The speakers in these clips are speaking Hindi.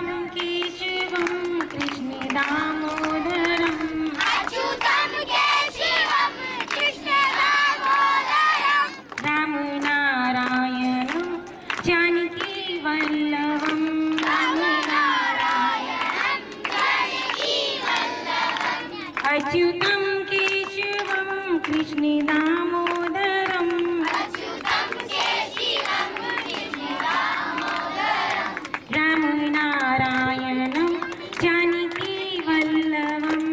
अच्युतं केशवं कृष्ण दामोदरम् अच्युतं केशवं कृष्ण दामोदरम् राम नारायणं जानकी वल्लभम् राम नारायणं जानकी वल्लभम् अच्युतं केशवं कृष्ण दामोदरम् अच्युतं केशवं कृष्ण दामोदरम् राम नारायणं जानकी वल्लभम्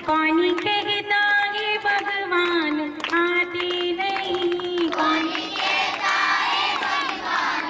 कौन कहता है भगवान आते नहीं कौन कहता है भगवान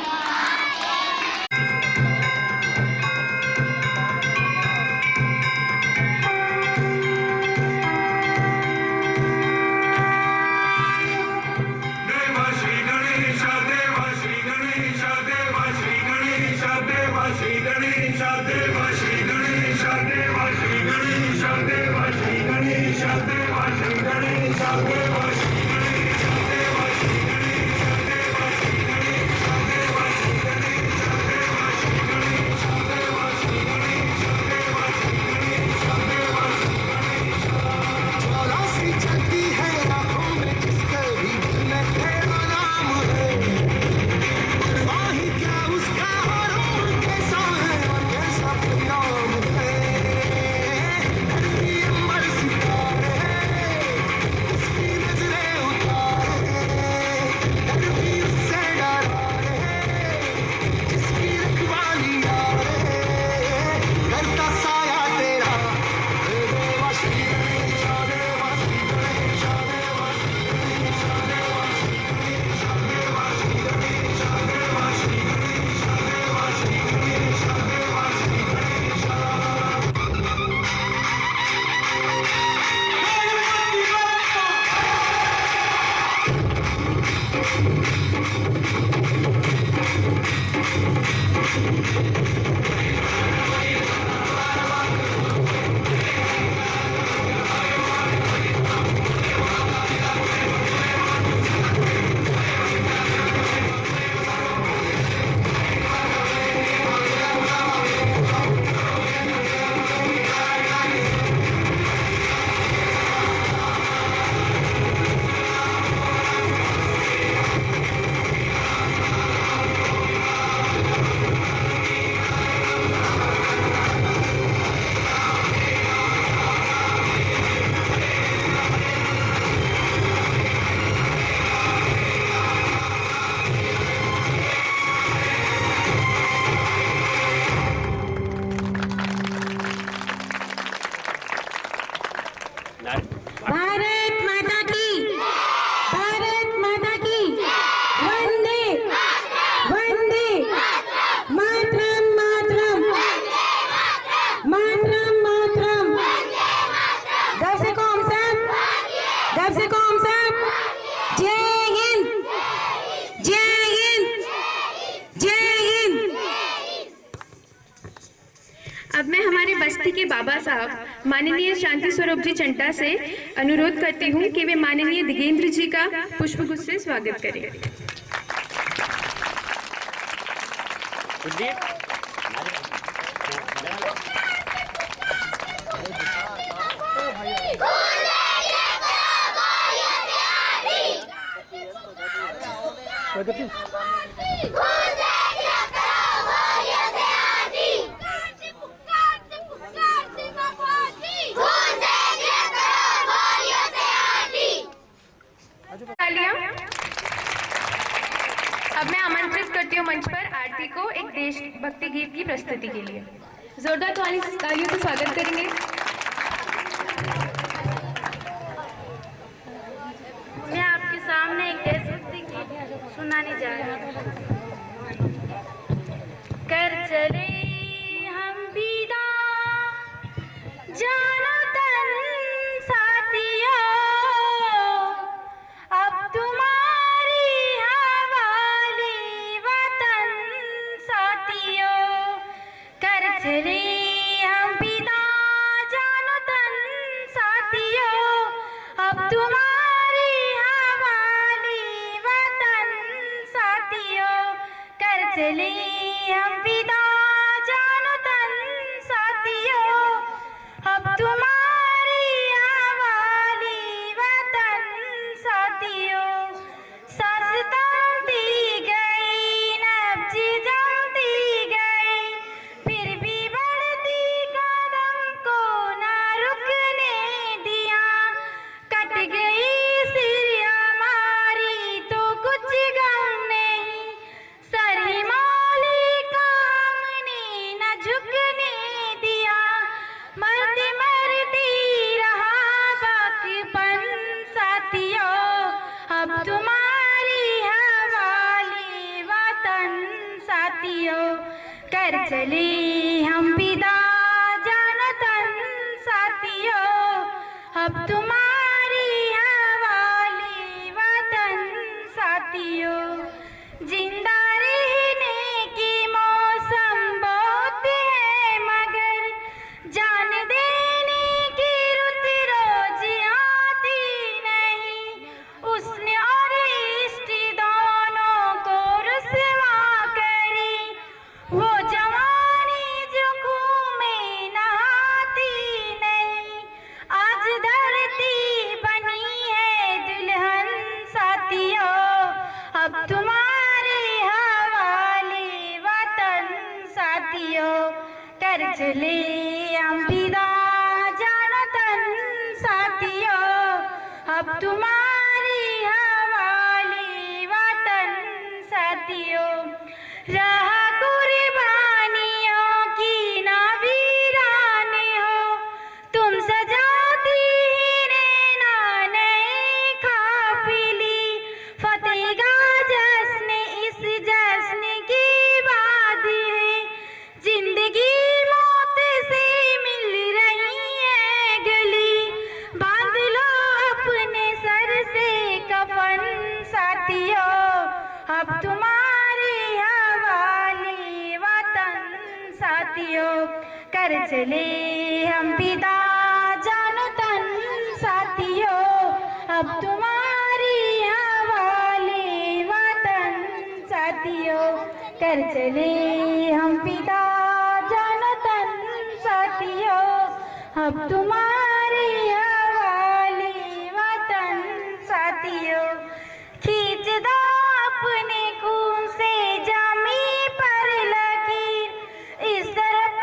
देवा श्री गणेश देवा श्री गणेश देवा श्री गणेश देवा श्री गणेश देवा श्री गणेश देवा श्री गणेश देवा श्री गणेश देवा श्री गणेश देवा श्री गणेश देवा श्री गणेश देवा श्री गणेश देवा श्री गणेश देवा श्री गणेश देवा श्री गणेश देवा श्री गणेश देवा श्री गणेश चौरासी चलती है आंखों में जिसके भी दिल में तेरा नाम है वही क्या उसका और कैसा है और कैसा परिणाम है धरती अंबर सितारे उसकी नजरें उतारे डर भी उससे डरा जिसकी रखवाली यारे करता साया तेरा देवा श्री गणेश देवा श्री गणेश देवा श्री गणेश देवा श्री गणेश देवा श्री गणेश देवा श्री गणेश देवा श्री गणेश देवा श्री भारत माता की वंदे वंदे मातरम मातरम मातरम मातरम दर्शकों सब जय हिंद जय हिंद जय हिंद। अब मैं हमारे बस्ती के बाबा साहब माननीय शांति स्वरूप जी चंटा से अनुरोध करती हूँ कि वे माननीय दिगेंद्र जी का पुष्पगुच्छ से स्वागत करें। अब मैं आमंत्रित करती हूँ मंच पर आरती को एक देशभक्ति गीत की प्रस्तुति के लिए। जोरदार तालियों से स्वागत करेंगे। मैं आपके सामने एक देशभक्ति गीत सुनाने जा रही हूँ। कर चले हम विदा जानो तन साथियों अब तुम्हारी हवाली वतन साथियों कर चले हम विदा जानो तन साथियों अब तुम्हारी हवाली वतन साथियों चले हम विदा जानो तन साथियों, अब तुम्हारी हवाली वतन साथियों। सांस थमती गई, नब्ज जमती गई, फिर भी बढ़ती कदम को ना रुकने दिया। कट गई सिर हमारी तो कुछ गम नहीं, सर हिमालय का हमने न झुकने दिया। मरती मरती रहा बाकीपन साथियों, अब तुम्हारी हवाले वतन साथियों। कर चले हम विदा जानो तन साथियों, अब तुम्हारी हवाले वतन साथियों। जिंदा रहने की मौसम बहुत है मगर जान देने की रुत रोज आती नहीं। उसने और इष्ट दोनों को रुसवा करी, वो जवानी जो खून में नहाती नहीं। आज धरती बनी है दुल्हन साथियों, अब तुम्हारे हवाले वतन साथियों। कर चले हम विदा जानो तन साथियों, अब तुम्हारी हवाले वतन साथियों। रहा कुर्बानियों की ना वीराने हो, तुम सजाती रहना नए काफिली। फतेहगा जश्न इस जश्न की बात है, जिंदगी मौत से मिल रही है गली। बांध लो अपने सर से कफन साथियों, अब तुम्हारे हवाले वतन साथियों। कर चले हम विदा जानो तन साथियों, अब तुम्हारी हवाले वतन साथियों। कर चले हम विदा जानो तन साथियों, अब तुम्हारी हवाले वतन साथियों। खींच दो अपने खून से जमी पर लकीर, इस तरफ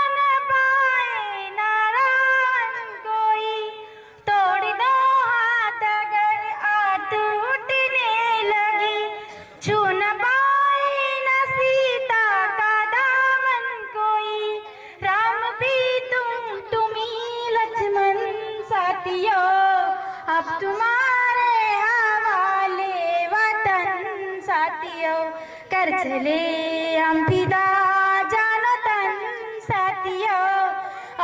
न पाए नारायण कोई। तोड़ दो हाथ अगर आठ उठने लगी, छू न पाए न सीता का दामन कोई। राम भी तुम्ही लक्ष्मण साथियों, अब तुम्हारे हवाले वतन साथियों। कर चले हम विदा जानो तन साथियों,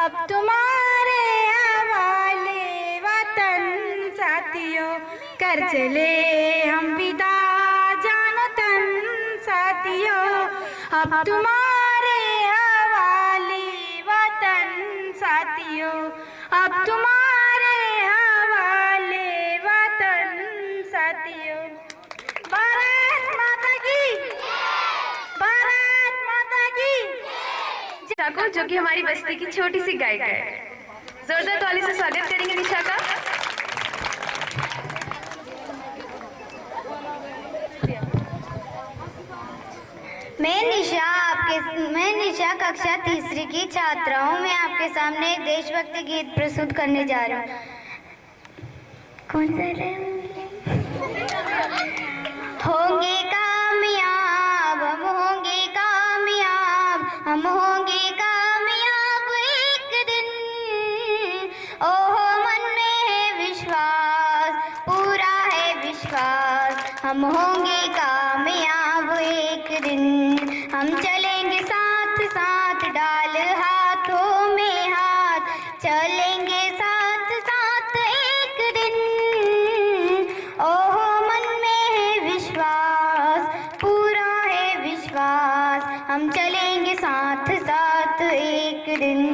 अब तुम्हारे हवाले वतन साथियों। कर चले हम विदा जानो तन साथियों, अब तुम्हारे हवाले वतन साथियों। अब तुम्हारे हवाले वतन साथियों। भारत माता की, भारत माता की। निशा को, जो कि हमारी बस्ती की छोटी सी गायिका है, जोरदार ताली से स्वागत करेंगे निशा का। मैं निशा कक्षा तीसरी की छात्रा हूँ। मैं आपके सामने एक देशभक्ति गीत प्रस्तुत करने जा रहा हूँ। कौन सा है? होंगे कामयाब, हम होंगे कामयाब, हम होंगे कामयाब एक दिन। ओहो मन में है विश्वास, पूरा है विश्वास, हम होंगे कामयाब एक दिन। हम चलेंगे साथ साथ डाल हाथों में हाथ, चलेंगे साथ साथ एक दिन। ओहो मन में है विश्वास, पूरा है विश्वास, हम चलेंगे साथ साथ एक दिन।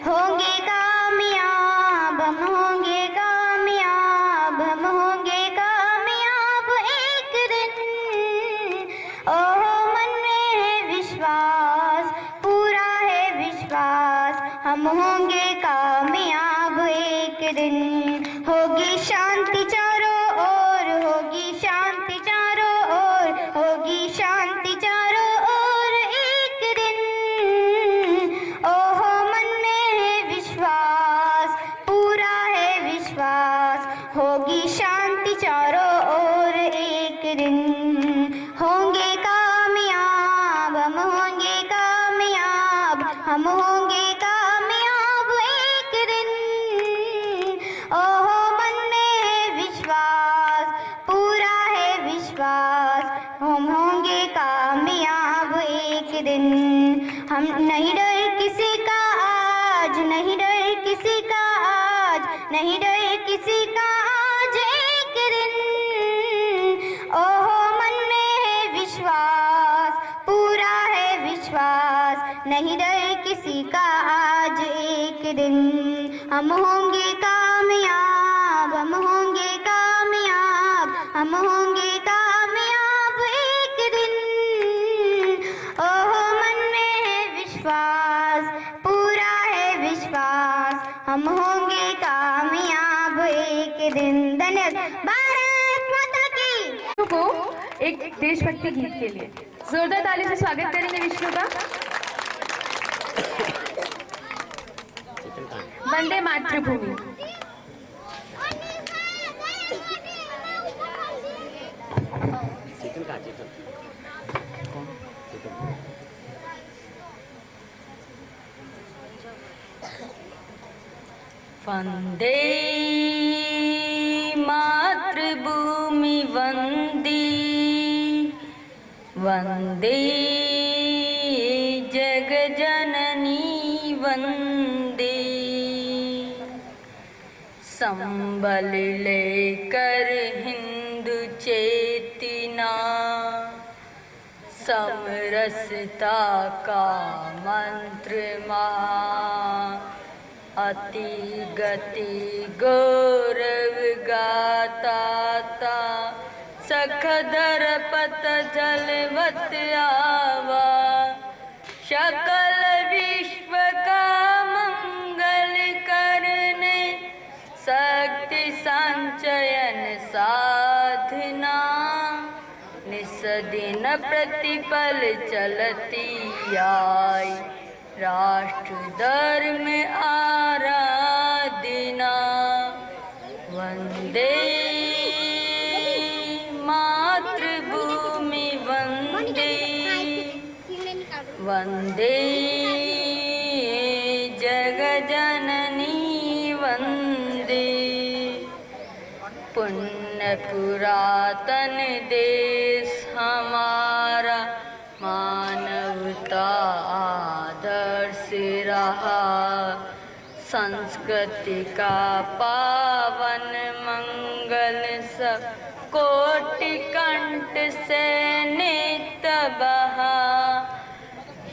होंगे कामयाब, हम होंगे कामयाब, हम होंगे कामयाब एक दिन। ओहो मन विश्वास हम होंगे कामयाब एक दिन। हम नहीं डर किसी का आज, नहीं डर किसी का आज, नहीं डर किसी का आज एक दिन। ओहो मन में है विश्वास, पूरा है विश्वास, नहीं डर किसी का आज एक दिन। हम होंगे कामयाब, हम होंगे कामयाब, हम होंगे कामयाब एक दिन। ओहो मन में है विश्वास, पूरा है विश्वास, हम होंगे कामयाब एक दिन। धन्यवाद। भारत माता की। को एक देशभक्ति गीत के लिए जोरदार ताली से स्वागत करेंगे विष्णु का। वंदे मातृभूमि। वंदे मातृभूमि वंदे, वंदे जगजननी वंदे। संबल लेकर हिंदू चेतना, समरसता का मंत्र मां। अति गति गौरव गाता ता, सखदर पत जलवत आवा। सकल विश्व का मंगल करने, शक्ति संचयन साधना। निस दिन प्रतिपल चलती आई, राष्ट्र धर्म आराधना। वंदे मातृभूमि वंदे, वंदे जगजननी वंदे। पुण्य पुरातन देश हमारा, मानवता आदर्श रहा। संस्कृति का पावन मंगल सब कोटि कंठ से नित बहा।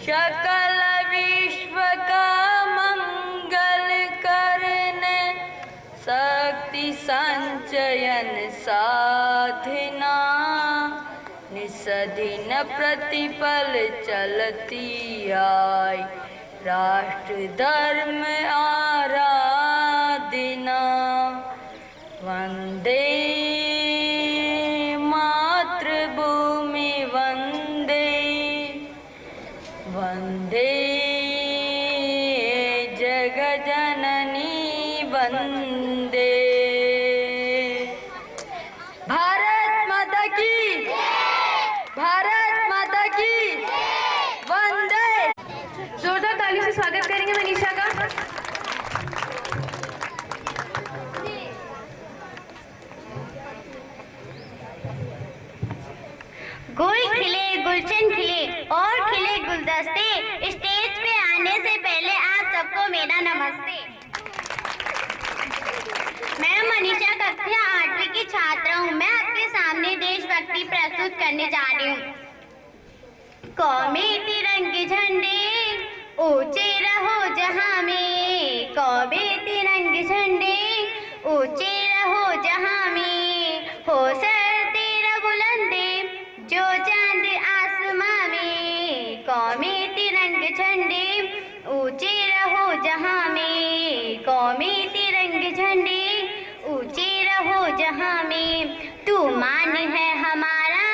सकल विश्व का मंगल करने, शक्ति संचयन साधना। निस दिन प्रतिपल चलती आई, राष्ट्र धर्म आराधना। वंदे मातृभूमि वंदे, वंदे जगजननी वंदे। भारत माता की, भारत माता की वंदे। जोरदार ताली से स्वागत करेंगे मनीषा का। गुल खिले, गुलशन खिले और खिले गुलदस्ते। स्टेज पे आने से पहले आप सबको मेरा नमस्ते। मैं मनीषा कक्षा 8वीं की छात्र हूँ। मैं आपके सामने देशभक्ति प्रस्तुत करने जा रही हूँ। कौमी तिरंगे झंडे ऊंचे रहो जहाँ में, कौमी तिरंगे झंडे ऊंचे रहो जहाँ में। हो सर तेरा बुलंदे जो चांद आसमां में, कौमी तिरंगे झंडे ऊंचे रहो जहाँ में, कौमी तिरंगे झंडे ऊंचे रहो जहाँ में। तू मान है हमारा,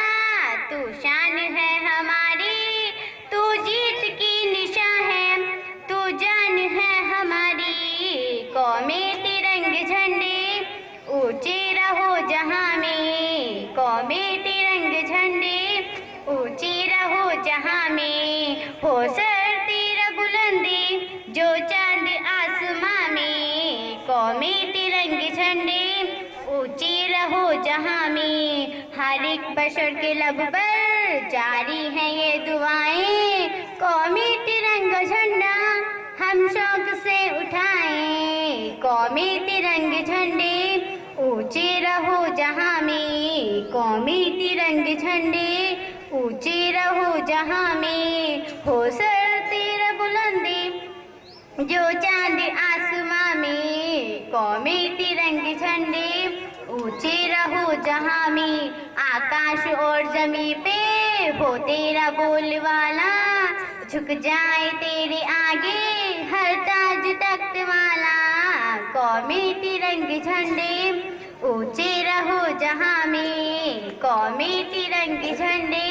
तू शान है हमारी, तू जीत की निशान है, तू जान है हमारी। कौमी तिरंगे झंडे ऊंचे रहो जहाँ में, कौमी तिरंगे झंडे ऊंचे रहो जहाँ में। हो सर तेरा बुलंदी जो चांद आसमां में, कौमी तिरंगे झंडे ऊंचे रहो जहाँ में। हर एक प्रेशर के लब पर जारी हैं ये दुआएं, कौमी तिरंगा झंडा हम शौक से उठाएं। कौमी तिरंगे झंडे ऊंचे रहो जहां में, कौमी तिरंगे झंडे ऊंचे रहो जहां में। हो सर तेरा बुलंदी जो चांद आसमां में, कौमी तिरंगे झंडे ऊंचे रहो जहां में। आकाश और जमी पे हो तेरा बोलवाला, झुक जाए तेरे आगे हर ताज तख्त वाला। कौमी तिरंगे झंडे ऊंचे रहो जहां में, कौमी तिरंगे झंडे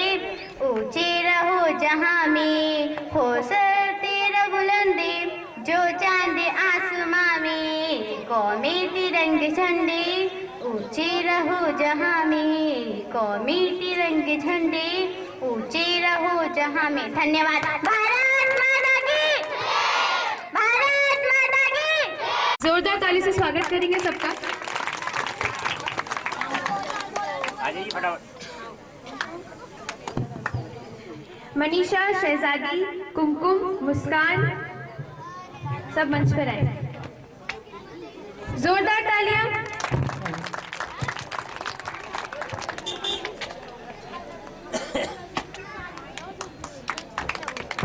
ऊंचे रहो जहां में। हो सर तेरा बुलंदी जो चांद आसमां में, कौमी तिरंगे झंडे ऊंचे रहो जहां में, कौमी तिरंगे झंडे ऊंचे रहो जहां में। धन्यवाद। भारत माता की, भारत माता की। जोरदार ताली से स्वागत करेंगे सबका। मनीषा, शहजादी, कुमकुम, मुस्कान सब मंच पर आए। जोरदार तालियां।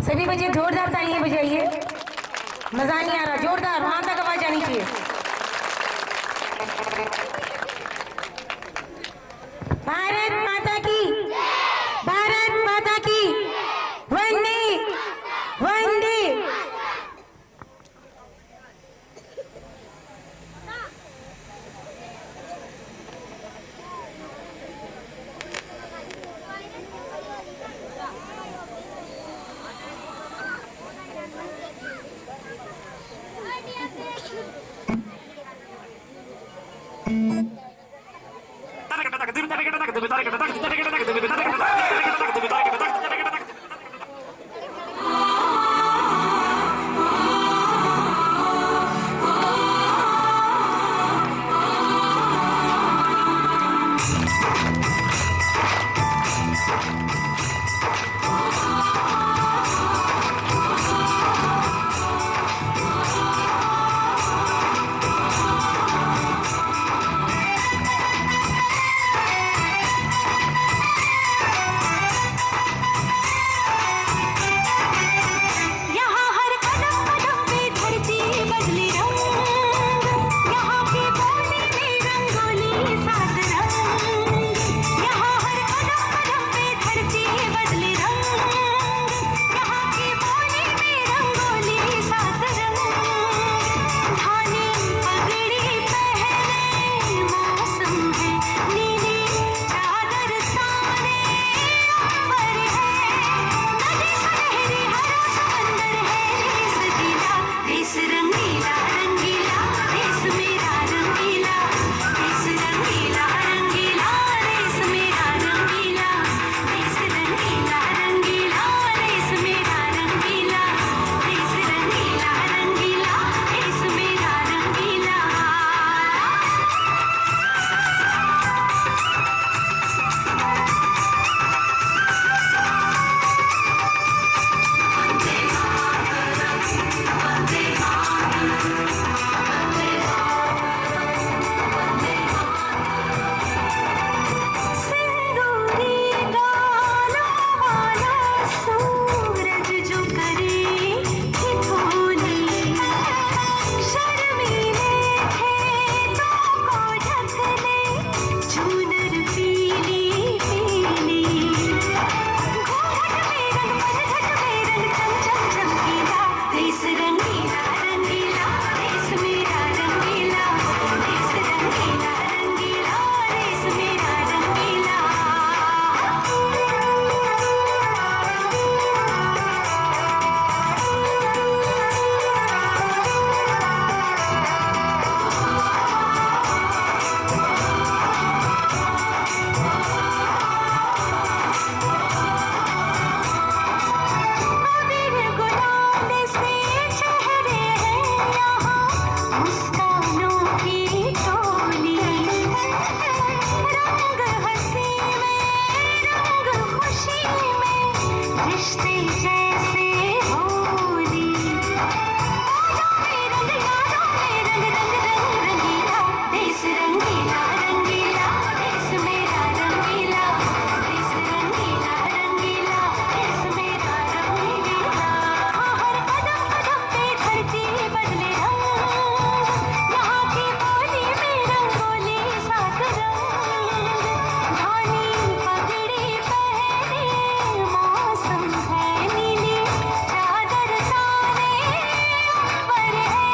सभी बच्चे जोरदार तालियां बजाइए। मजा नहीं आ रहा, जोरदार वहां तक आवाज आनी चाहिए। भारत माता की, भारत माता की, वंदे वंदे। रिश्ते जैसे होली रंग रंग रंगीला देश रंगीला रंगीला देश मेरा रंगीला देश रंगीला रंगीला देश मेरा रंगीला हर कदम कदम पे धरती बदले रंग यहाँ की बोली में रंगोली सात रंग धानी पगड़ी पहने मौसम है नीली चादर तारे ऊपर है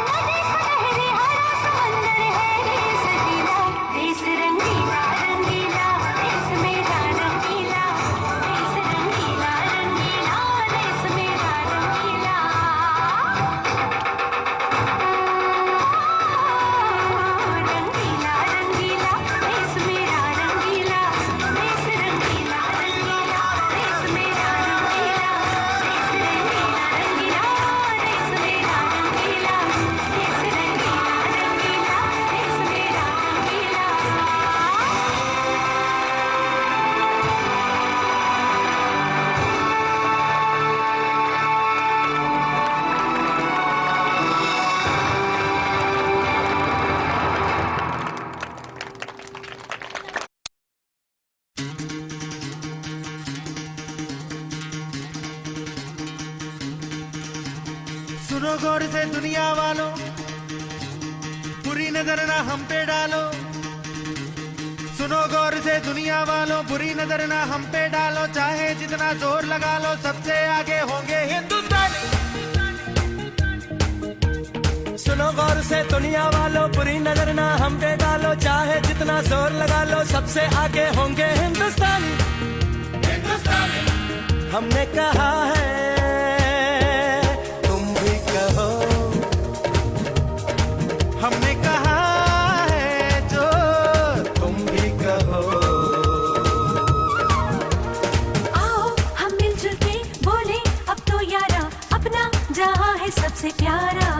नदी सुनहरी हरा समंदर है रे सजीला देश रंगीला रंगीला देश मेरा रंगीला देश रंगीला रंगीला देश मेरा रंगीला रंगीला रंगीला देश मेरा रंगीला देश रंगीला रंगीला देश मेरा रंगीला देश रंगीला रंगीला देश मेरा रंगीला देश रंगीला रंगीला देश मेरा सुनो गौर से दुनिया वालों, बुरी नजर ना हम पे डालो। सुनो गौर से दुनिया वालों, बुरी नजर ना हम पे डालो। चाहे जितना जोर लगा लो, सबसे आगे होंगे हिंदुस्तानी। सुनो गौर से दुनिया वालों, बुरी नजर ना हम पे डालो। चाहे जितना जोर लगा लो, सबसे आगे होंगे हिंदुस्तानी। हमने कहा है, तुम भी कहो। हमने कहा है जो तुम भी कहो। आओ हम मिलजुल के बोले अब तो यारा, अपना जहां है सबसे प्यारा।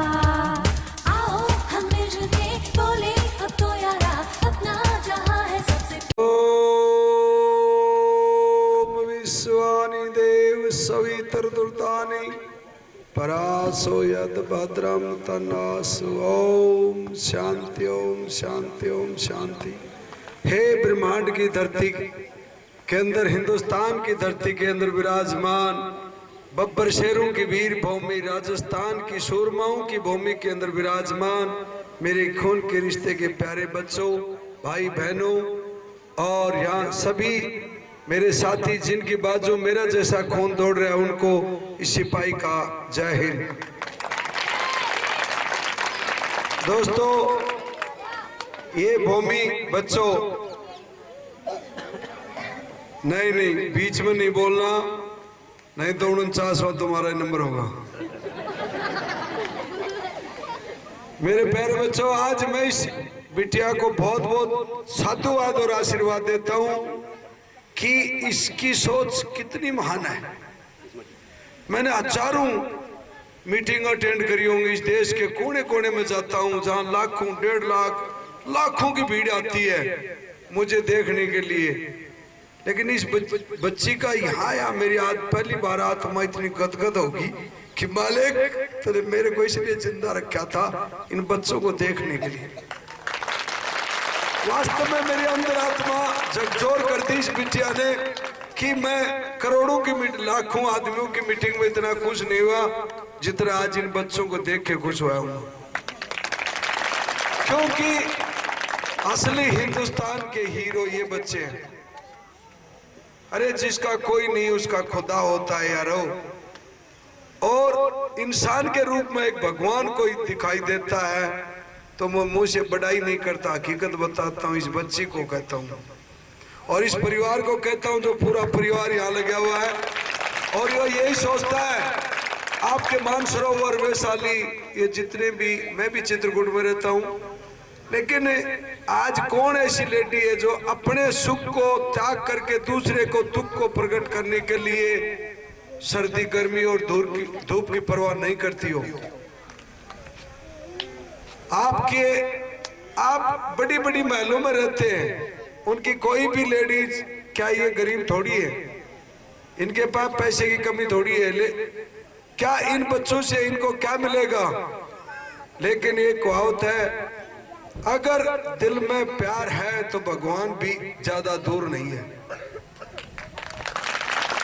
आओ हम मिलजुल के बोले अब तो यारा, अपना जहां है सबसे ओम विश्वानि देव सवितर्दुर्तानि परासो यद भद्रम तन्नासु। ओम शांति ओम शांति ओम शांति। हे ब्रह्मांड की धरती के अंदर, हिंदुस्तान की धरती के अंदर विराजमान बब्बर शेरों की वीर भूमि, राजस्थान की सूरमाओं की भूमि के अंदर विराजमान मेरे खून के रिश्ते के प्यारे बच्चों, भाई बहनों और यहाँ सभी मेरे साथी जिनकी बाजू मेरा जैसा खून दौड़ रहा है, उनको इस सिपाही का जय हिंद। दोस्तों, ये भूमि बच्चों, नहीं बीच में नहीं बोलना, नहीं तो 49वां तुम्हारा नंबर होगा। मेरे प्यारे बच्चों, आज मैं इस बिटिया को बहुत बहुत साधुवाद और आशीर्वाद देता हूं कि इसकी सोच कितनी महान है। मैंने हजारों मीटिंग अटेंड करी होंगी, इस देश के कोने कोने में जाता हूं जहां लाखों 1.5 लाख लाखों की भीड़ आती है मुझे देखने के लिए, लेकिन इस बच्ची का यहाँ मेरी आज पहली बार आत्मा इतनी गदगद होगी कि मालिक तेरे मेरे को इसलिए जिंदा रखा था इन बच्चों को देखने के लिए। वास्तव में मेरी अंदर आत्मा झकझोर कर दी इस बिटिया ने कि मैं करोड़ों की लाखों आदमियों की मीटिंग में इतना खुश नहीं हुआ जितना आज इन बच्चों को देख के खुश हुआ हूं, क्योंकि असली हिंदुस्तान के हीरो ये बच्चे हैं। अरे जिसका कोई नहीं उसका खुदा होता है यारो, और इंसान के रूप में एक भगवान कोई दिखाई देता है तो मैं मुंह से बड़ाई नहीं करता, हकीकत बताता हूँ। इस बच्ची को कहता हूँ और इस परिवार को कहता हूँ, जो पूरा परिवार यहाँ लगा हुआ है और ये यही सोचता है आपके मानसरोवर वैशाली ये जितने भी, मैं भी चित्रकूट में रहता हूँ, लेकिन आज कौन ऐसी लेडी है जो अपने सुख को त्याग करके दूसरे को दुख को प्रकट करने के लिए सर्दी गर्मी और धूप की परवाह नहीं करती हो। आप बड़ी बड़ी महलों में रहते हैं, उनकी कोई भी लेडीज क्या ये गरीब थोड़ी है? इनके पास पैसे की कमी थोड़ी है, क्या इन बच्चों से इनको क्या मिलेगा? लेकिन एक कहावत है, अगर दिल में प्यार है तो भगवान भी ज्यादा दूर नहीं है।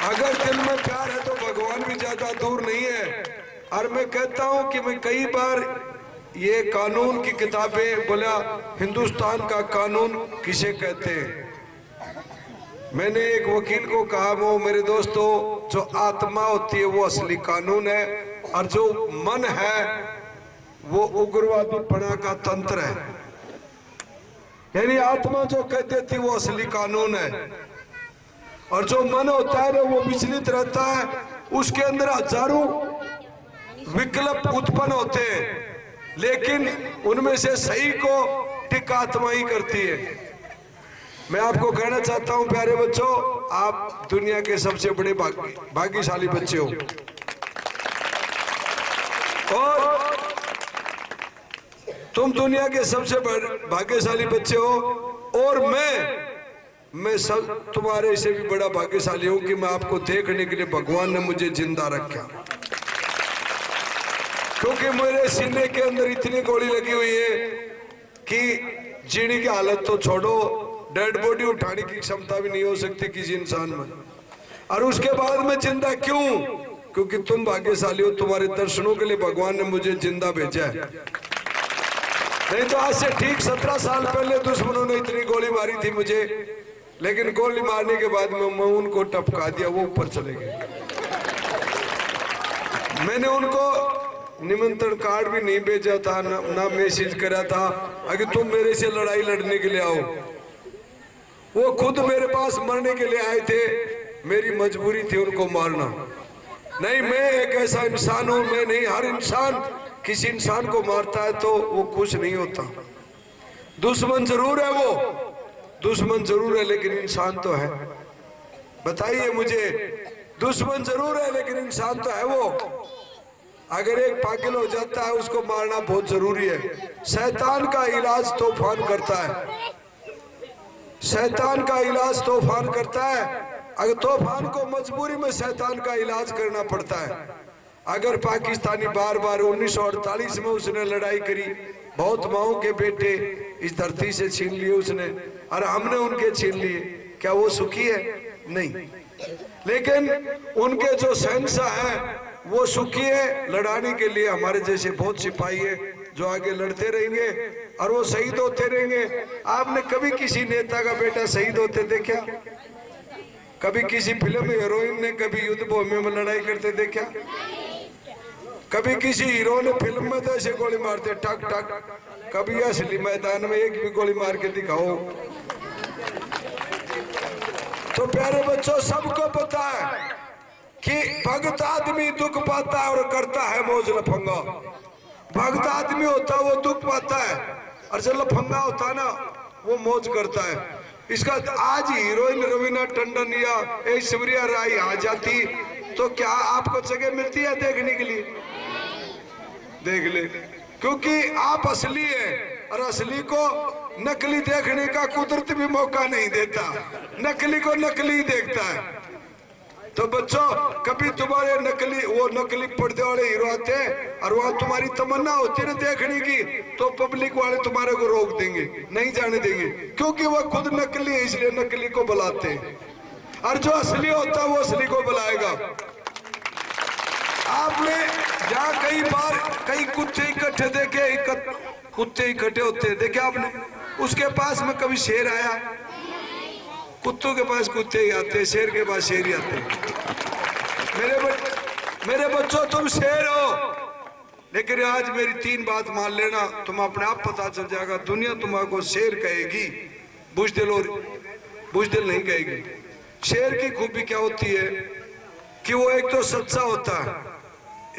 अगर दिल में प्यार है तो भगवान भी ज्यादा दूर नहीं है। और मैं कहता हूं कि मैं कई बार ये कानून की किताबें बोला, हिंदुस्तान का कानून किसे कहते हैं? मैंने एक वकील को कहा, वो मेरे दोस्तों, जो आत्मा होती है वो असली कानून है, और जो मन है वो उग्रवादी पना का तंत्र है। यानी आत्मा जो कह देती वो असली कानून है, और जो मन होता है ना वो विचलित रहता है, उसके अंदर हजारों विकल्प उत्पन्न होते हैं, लेकिन उनमें से सही को टिक आत्मा ही करती है। मैं आपको कहना चाहता हूं प्यारे बच्चों, आप दुनिया के सबसे बड़े भाग्यशाली बच्चे हो, और तुम दुनिया के सबसे भाग्यशाली बच्चे हो, और मैं सब तुम्हारे से भी बड़ा भाग्यशाली हूं कि मैं आपको देखने के लिए भगवान ने मुझे जिंदा रखा। क्योंकि मेरे सीने के अंदर इतनी गोली लगी हुई है कि जीने की हालत तो छोड़ो, डेड बॉडी उठाने की क्षमता भी नहीं हो सकती किसी इंसान में। और उसके बाद में जिंदा क्यों? क्योंकि तुम भाग्यशाली हो, तुम्हारे दर्शनों के लिए भगवान ने मुझे जिंदा भेजा है। नहीं तो आज से ठीक 17 साल पहले दुश्मनों ने इतनी गोली मारी थी मुझे, लेकिन गोली मारने के बाद में मैं उनको टपका दिया, वो ऊपर चले गए। मैंने उनको निमंत्रण कार्ड भी नहीं भेजा था, ना मैसेज करा था अगर तुम मेरे से लड़ाई लड़ने के लिए आओ। वो खुद मेरे पास मरने के लिए आए थे, मेरी मजबूरी थी उनको मारना। नहीं, मैं एक ऐसा इंसान हूं, मैं नहीं, हर इंसान किसी इंसान को मारता है तो वो खुश नहीं होता। दुश्मन जरूर है, वो दुश्मन जरूर है, लेकिन इंसान तो है। बताइए मुझे, दुश्मन जरूर है लेकिन इंसान तो है वो। अगर एक पागल हो जाता है उसको मारना बहुत जरूरी है। शैतान का इलाज तूफान करता है, शैतान का इलाज तूफान करता है। अगर तूफान को मजबूरी में शैतान का इलाज करना पड़ता है। अगर पाकिस्तानी बार बार 1948 में उसने लड़ाई करी, बहुत माओ के बेटे इस धरती से छीन लिए उसने, और हमने उनके छीन लिए, क्या वो सुखी है? नहीं। लेकिन उनके जो शहंशाह हैं वो सुखी है। लड़ाने के लिए हमारे जैसे बहुत सिपाही है जो आगे लड़ते रहेंगे और वो शहीद होते रहेंगे। आपने कभी किसी नेता का बेटा शहीद होते देखा? कभी किसी फिल्म हीरोइन ने कभी युद्ध भूमि में लड़ाई करते देखा? कभी किसी हीरो ने फिल्म में तो ऐसे गोली मारते टक टक, कभी असली मैदान में एक भी गोली मार के दिखाओ। तो प्यारे बच्चों, सबको पता है कि भगत आदमी दुख पाता है और करता है मौज लफंगा। भगत आदमी होता है वो दुख पाता है, और जो लफंगा होता है ना वो मौज करता है। इसका आज हीरोइन रवीना टंडन या ऐश्वर्या राय आ जाती तो क्या आपको जगह मिलती है देखने के लिए? देख ले, क्योंकि आप असली है, और असली को नकली देखने का कुदरत भी मौका नहीं देता, नकली को नकली देखता है। तो बच्चों, कभी तुम्हारे नकली पर्दे वाले हीरो आते हैं और वहां तुम्हारी तमन्ना होती है ना देखने की, तो पब्लिक वाले तुम्हारे को रोक देंगे, नहीं जाने देंगे, क्योंकि वो खुद नकली है, इसलिए नकली को बुलाते हैं। और जो असली होता है वो असली को बुलाएगा। आपने जहाँ कई बार कई कुत्ते इकट्ठे देखे, कुत्ते इकट्ठे होते देखे आपने? उसके पास में कभी शेर आया? कुत्तों के पास कुत्ते ही आते, शेर के पास शेर ही आते। मेरे बच्चों, तुम शेर हो, लेकिन आज मेरी 3 बात मान लेना, तुम अपने आप पता चल जाएगा। दुनिया तुम्हारे शेर कहेगी, बुजदिल नहीं कहेगी। शेर की खूबी क्या होती है कि वो एक तो सच्चा होता है,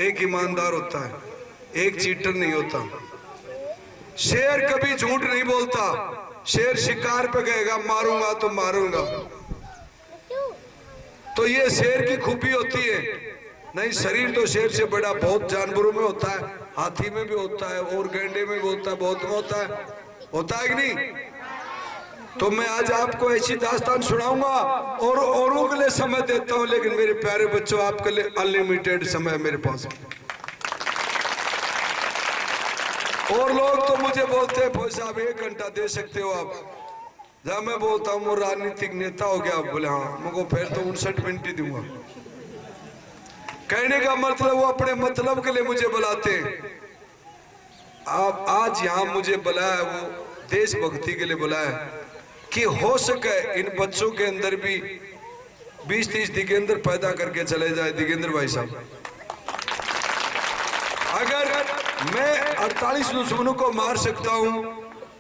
एक ईमानदार होता है, एक चीटर नहीं होता। शेर कभी झूठ नहीं बोलता। शेर शिकार पे कहेगा मारूंगा तो मारूंगा। तो ये शेर की खूबी होती है। नहीं, शरीर तो शेर से बड़ा बहुत जानवरों में होता है, हाथी में भी होता है और गैंडे में भी होता है, बहुत में होता है कि नहीं? तो मैं आज आपको ऐसी दास्तान सुनाऊंगा और औरों के लिए समय देता हूं, लेकिन मेरे प्यारे बच्चों आपके लिए अनलिमिटेड समय मेरे पास। और लोग तो मुझे बोलते हैं भाई साहब 1 घंटा दे सकते हो आप। जब मैं बोलता हूँ वो राजनीतिक नेता हो गया, आप बोले हाँ, मुझको फिर तो 59 मिनट ही दूंगा। कहने का मतलब वो अपने मतलब के लिए मुझे बुलाते हैं। आप आज यहाँ मुझे बुलाया वो देशभक्ति के लिए बुलाया कि हो सके इन बच्चों के अंदर भी 20-30 दिगेंद्र पैदा करके चले जाए। दिगेंद्र भाई साहब, अगर मैं 48 दुश्मनों को मार सकता हूं,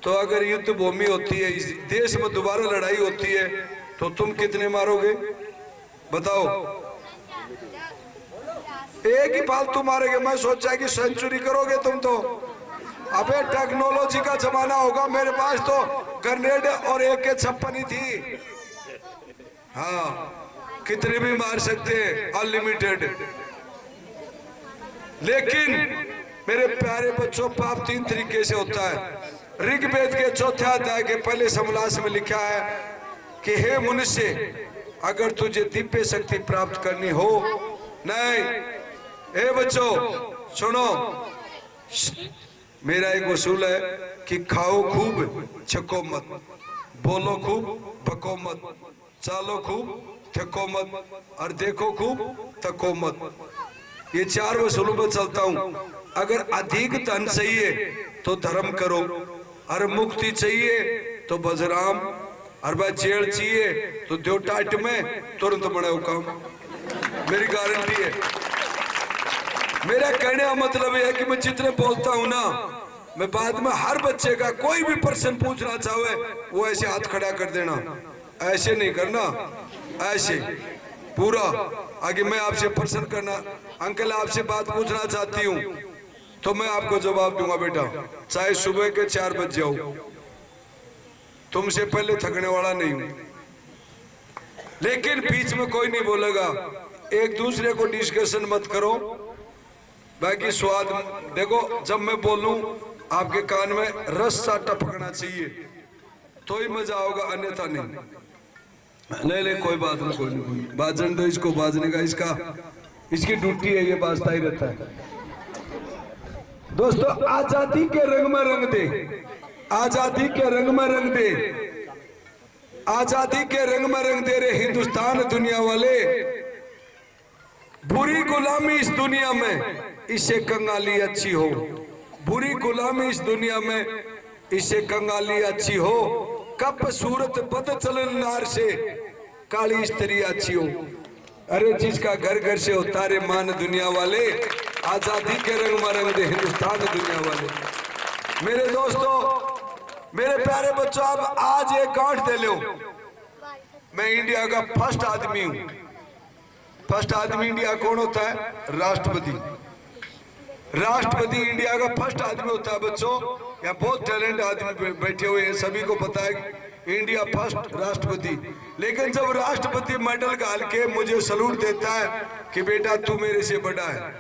तो अगर युद्ध भूमि होती है, इस देश में दोबारा लड़ाई होती है, तो तुम कितने मारोगे बताओ? एक ही फालतू मारोगे। मैं सोचा कि सेंचुरी करोगे तुम तो। अबे टेक्नोलॉजी का जमाना होगा, मेरे पास तो ग्रेनेड और AK-56 ही थी। हाँ, कितने भी मार सकते हैं, अनलिमिटेड। लेकिन मेरे प्यारे बच्चों, पाप 3 तरीके से होता है। ऋग्वेद के 4थे अध्याय के पहले समलास में लिखा है कि हे मनुष्य, अगर तुझे दिव्य शक्ति प्राप्त करनी हो, नहीं, हे बच्चों सुनो, मेरा एक उसूल है कि खाओ खूब, छको मत, बोलो खूब, बको मत, चालो खूब, थको मत, और देखो खूब, थको मत। ये 4 वसूलों पर चलता हूं। अगर अधिक धन चाहिए तो धर्म करो, और मुक्ति चाहिए तो बजराम, और भाई जेल चाहिए तो दो टाइट में तुरंत बने काम। मेरी गारंटी है। मेरा कहने का मतलब है कि मैं जितने बोलता हूं ना, मैं बाद में हर बच्चे का कोई भी प्रश्न पूछना चाहे वो ऐसे हाथ खड़ा कर देना, ऐसे नहीं करना, ऐसे पूरा। आगे मैं आपसे प्रश्न करना, अंकल आपसे बात पूछना चाहती हूँ, तो मैं आपको जवाब दूंगा बेटा, चाहे सुबह के 4 बज जाओ, तुमसे पहले थकने वाला नहीं हूं। लेकिन बीच में कोई नहीं बोलेगा, एक दूसरे को डिस्कशन मत करो। बाकी स्वाद देखो, जब मैं बोलूं आपके कान में रस सा टपकना चाहिए तो ही मजा होगा, अन्यथा नहीं। नहीं कोई बात नहीं, कोई नहीं, बाजन दो इसको, बाजने का इसकी ड्यूटी है, ये बाजता ही रहता है। दोस्तों, आजादी के रंग में रंग दे, आजादी के रंग में रंग दे, आजादी के रंग में रंग दे रे हिंदुस्तान दुनिया वाले। बुरी गुलामी इस दुनिया में, इससे कंगाली अच्छी हो। बुरी गुलामी इस दुनिया में, इससे कंगाली अच्छी हो। कब सूरत बद चलन नार से, काली स्त्री अच्छी हो। अरे जिसका घर घर से होता रे मान दुनिया वाले, आजादी के रंग में रंग दे हिंदुस्तान दुनिया वाले। मेरे दोस्तों, मेरे प्यारे बच्चों, आप आज एक गांठ दे लो, मैं इंडिया का फर्स्ट आदमी हूं। फर्स्ट आदमी इंडिया कौन होता है? राष्ट्रपति। राष्ट्रपति इंडिया का फर्स्ट आदमी होता है बच्चों। यहाँ बहुत टैलेंट आदमी बैठे हुए हैं, सभी को पता है इंडिया फर्स्ट राष्ट्रपति। लेकिन जब राष्ट्रपति मेडल गाल के मुझे सलूट देता है कि बेटा तू मेरे से बड़ा है,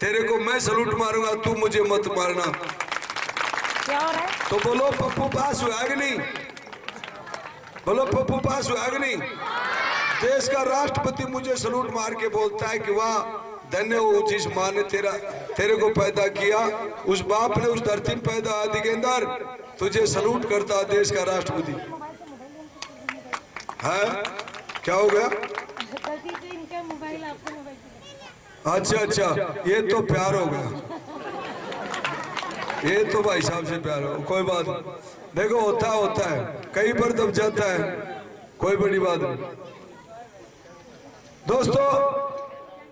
तेरे को मैं सलूट मारूंगा, तू मुझे मत मारना, क्या हो रहा है? तो बोलो पप्पू पास हुआ कि नहीं? बोलो पप्पू पास हुआ कि नहीं? देश का राष्ट्रपति मुझे सलूट मार के बोलता है कि वाह, धन्य हो जिस माँ ने तेरे को पैदा किया, उस बाप ने उस धरती में पैदा दिगेंदर, तुझे सलूट करता देश का राष्ट्रपति है। क्या हो गया? अच्छा, ये तो प्यार हो गया, ये तो भाई साहब से प्यार हो। कोई बात नहीं, देखो होता है, कई बार दब जाता है, कोई बड़ी बात नहीं। दोस्तों,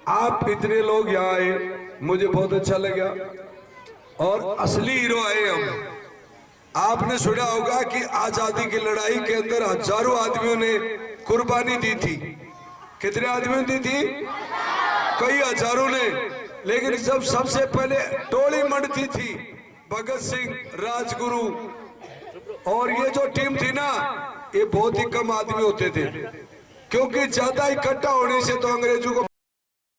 आप इतने लोग यहाँ आए, मुझे बहुत अच्छा लगा, और असली हीरो आए हम। आपने सुना होगा कि आजादी की लड़ाई के अंदर हजारों आदमियों ने कुर्बानी दी थी। कितने आदमियों ने दी थी? कई हजारों ने। लेकिन जब सबसे पहले टोली मंडती थी, भगत सिंह, राजगुरु और ये जो टीम थी ना, ये बहुत ही कम आदमी होते थे, क्योंकि ज्यादा इकट्ठा होने से तो अंग्रेजों को